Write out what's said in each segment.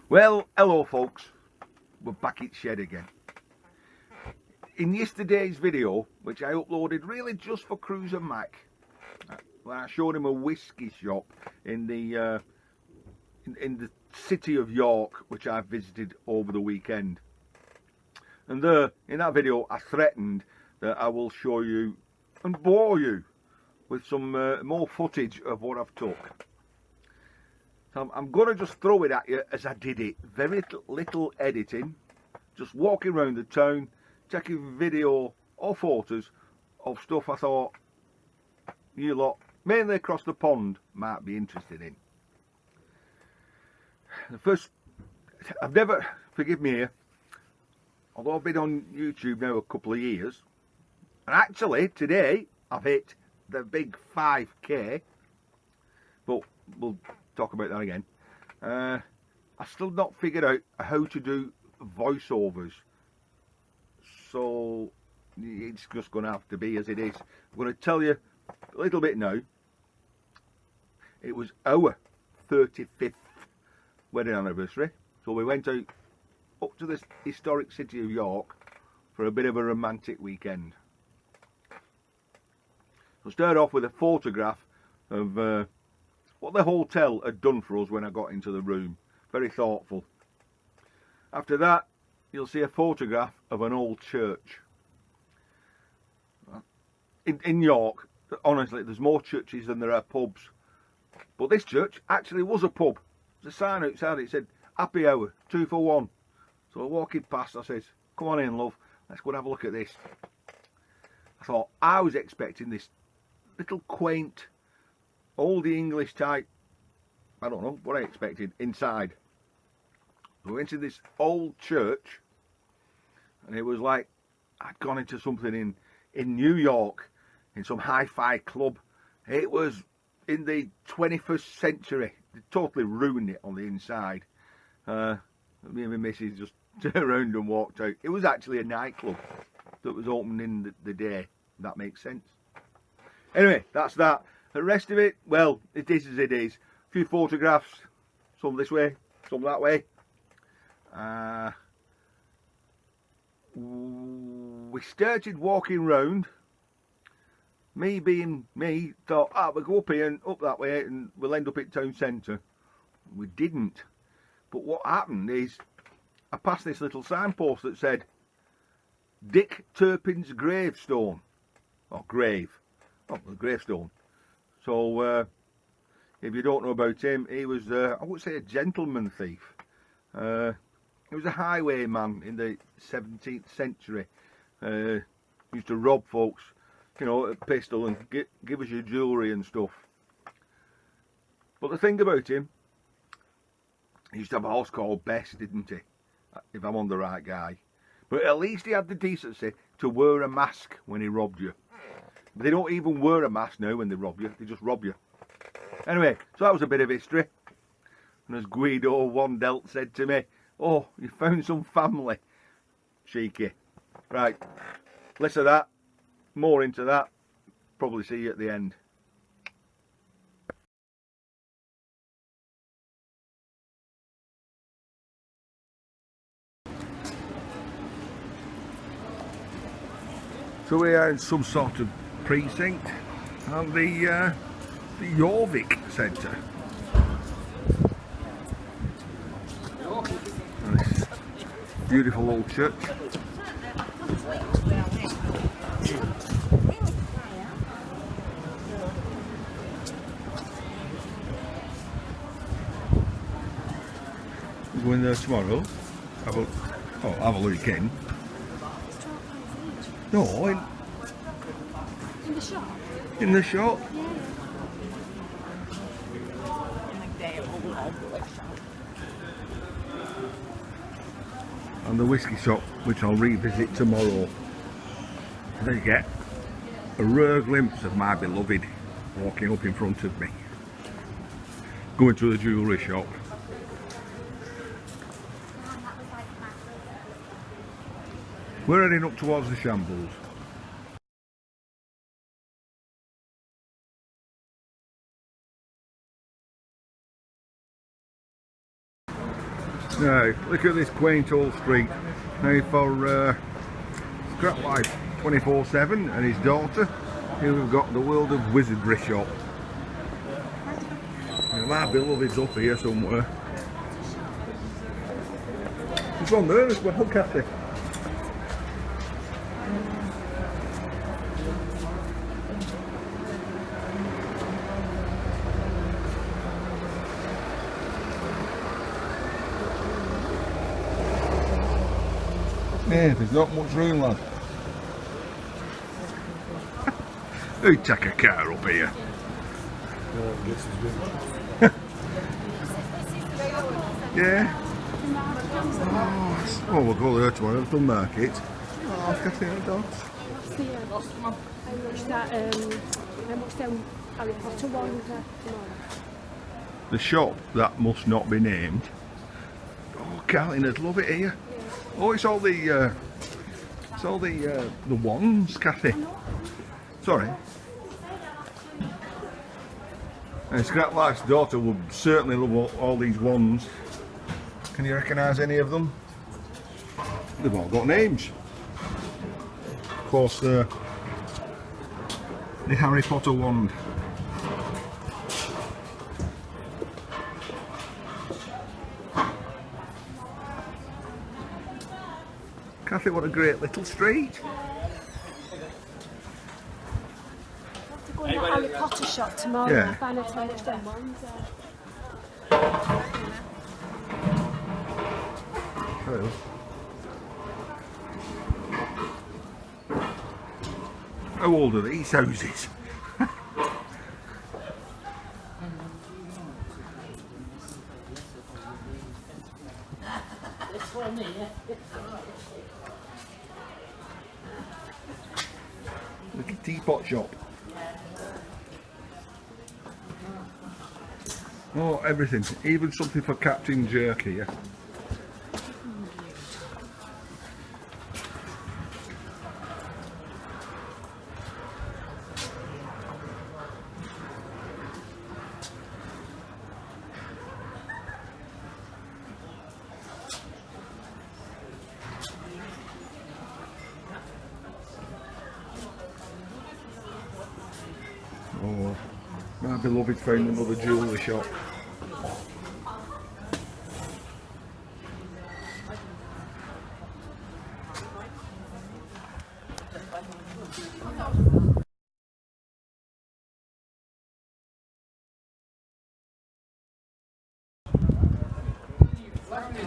Well, hello folks, we're back at shed again. In yesterday's video, which I uploaded really just for Cruiser Mac, when I showed him a whiskey shop in the city of York, which I visited over the weekend. And there, in that video, I threatened that I will show you and bore you with some more footage of what I've took. So I'm going to just throw it at you as I did it. Very little editing, just walking around the town, taking video or photos of stuff I thought you lot, mainly across the pond, might be interested in. The first, I've never, forgive me here, although I've been on YouTube now a couple of years, and actually today I've hit the big 5k, but we'll talk about that again. I've still not figured out how to do voiceovers, so it's just going to have to be as it is. I'm going to tell you a little bit now. It was our 35th wedding anniversary, so we went out up to this historic city of York for a bit of a romantic weekend. We'll start off with a photograph of what the hotel had done for us when I got into the room. Very thoughtful. After that, you'll see a photograph of an old church. In York, honestly, there's more churches than there are pubs. But this church actually was a pub. There's a sign outside, it said, happy hour, 2 for 1. So walking past, I says, come on in, love, let's go and have a look at this. I thought, I was expecting this little quaint, oldie English type, I don't know what I expected, inside. We went to this old church, and it was like I'd gone into something in New York, in some hi-fi club. It was in the 21st century. They totally ruined it on the inside. Me and my missus just turned around and walked out. It was actually a nightclub that was open in the day, if that makes sense. Anyway, that's that. The rest of it, well, it is as it is. A few photographs, some this way, some that way. We started walking round. Me being me, thought, we'll go up here and up that way and we'll end up at town centre. We didn't. But what happened is, I passed this little signpost that said, Dick Turpin's gravestone. Or grave. Oh, the gravestone. So, if you don't know about him, he was, I would say, a gentleman thief. He was a highwayman in the 17th century. Used to rob folks, you know, a pistol and give us your jewellery and stuff. But the thing about him, he used to have a horse called Bess, didn't he? If I'm on the right guy. But at least he had the decency to wear a mask when he robbed you. But they don't even wear a mask now when they rob you, they just rob you. Anyway, so that was a bit of history. And as Guido Wandelt said to me, oh, you found some family. Cheeky. Right, less of that, more into that. Probably see you at the end. So we are in some sort of precinct and the Jorvik Centre. This beautiful old church. We'll go in there tomorrow. Have a look in. No, in the shop? In the shop? Yeah. And the whiskey shop, which I'll revisit tomorrow. And then you get a rare glimpse of my beloved walking up in front of me. Going to the jewellery shop. We're heading up towards the Shambles. Now, look at this quaint old street. Now for Scrap Life 24/7 and his daughter, here we've got the World of Wizardry shop. Now, my beloved's up here somewhere. There's one there as well, Kathy. Yeah, there's not much room, lad. Who'd take a car up here? Yeah. Oh, we'll go there tomorrow, the market. Oh, Kathy, the dogs. How much them Harry Potter ones are tomorrow? The shop that must not be named. Oh, Carliners love it here. Oh, it's all the wands, Kathy. Sorry. And Scrap Life's daughter would certainly love all these wands. Can you recognise any of them? They've all got names. Of course, the Harry Potter wand. Kathy, what a great little street. To go in the Harry Potter shop tomorrow Yeah. and find out how much them ones are. Hello. How old are these houses? Little teapot shop. Oh, everything. Even something for Captain Jerk here. Oh, my beloved found another jewellery shop.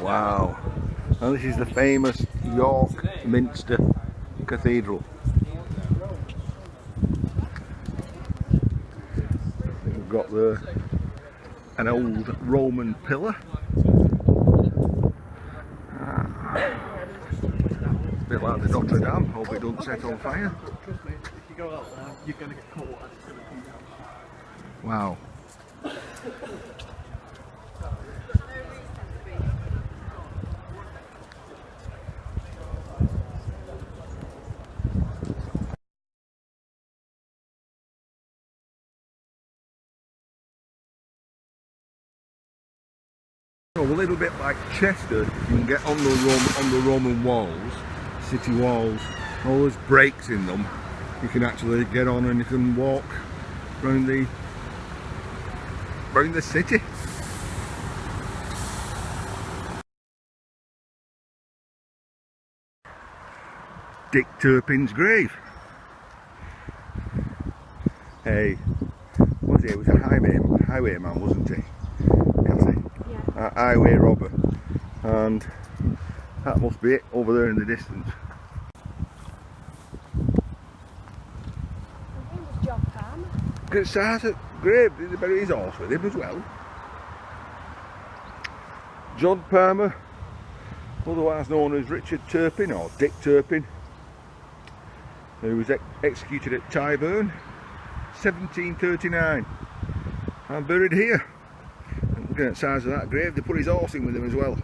Wow. And this is the famous York Minster Cathedral. We've got an old Roman pillar. A bit like the Notre Dame, hope it doesn't set on fire. Trust me, if you go out there, you're going to get caught and it's going to come down. Wow. So a little bit like Chester, you can get on the Roman walls, city walls, all those breaks in them. You can actually get on and you can walk around the city. Dick Turpin's grave. Hey, was he? He was a highwayman, wasn't he? Yeah. A highway robber, and that must be it over there in the distance. I think it was John Palmer. Good size of grave, they bury his horse with him as well. John Palmer, otherwise known as Richard Turpin or Dick Turpin, who was executed at Tyburn, 1739, and buried here. And looking at the size of that grave, they put his horse in with him as well.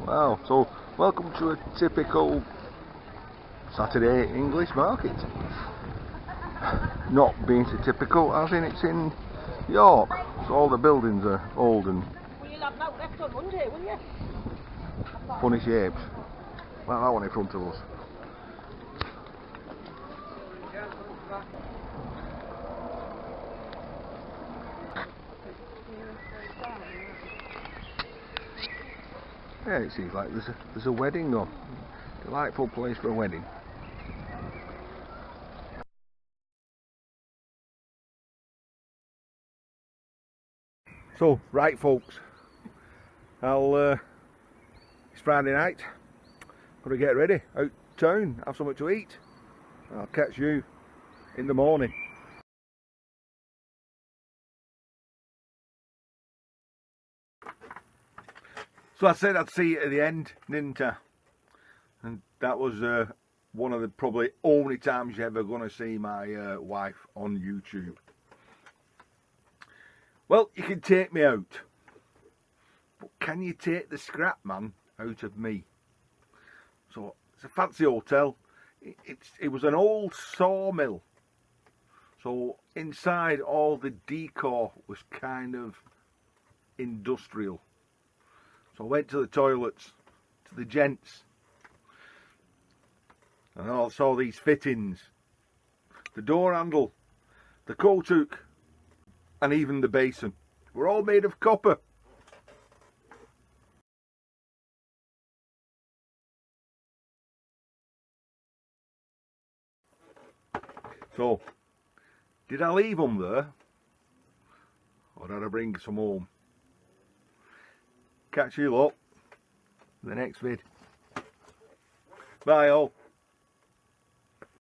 Wow, so welcome to a typical Saturday English market. Not being so typical as in it's in York, so all the buildings are old and Well, you'll have that left on Monday, will you? funny shapes. Like that one in front of us. Yeah, it seems like there's a wedding on. Delightful place for a wedding. So, right folks, it's Friday night, got to get ready, out town, have something to eat. I'll catch you in the morning. So I said I'd see you at the end, didn't I? And that was one of the probably only times you're ever going to see my wife on YouTube. Well, you can take me out, but can you take the scrap man out of me? So it's a fancy hotel. It was an old sawmill. So inside all the decor was kind of industrial. So I went to the toilets, to the gents, and I saw these fittings, the door handle, the coat hook, and even the basin were all made of copper. So, did I leave them there? Or did I bring some home? Catch you lot in the next vid. Bye all.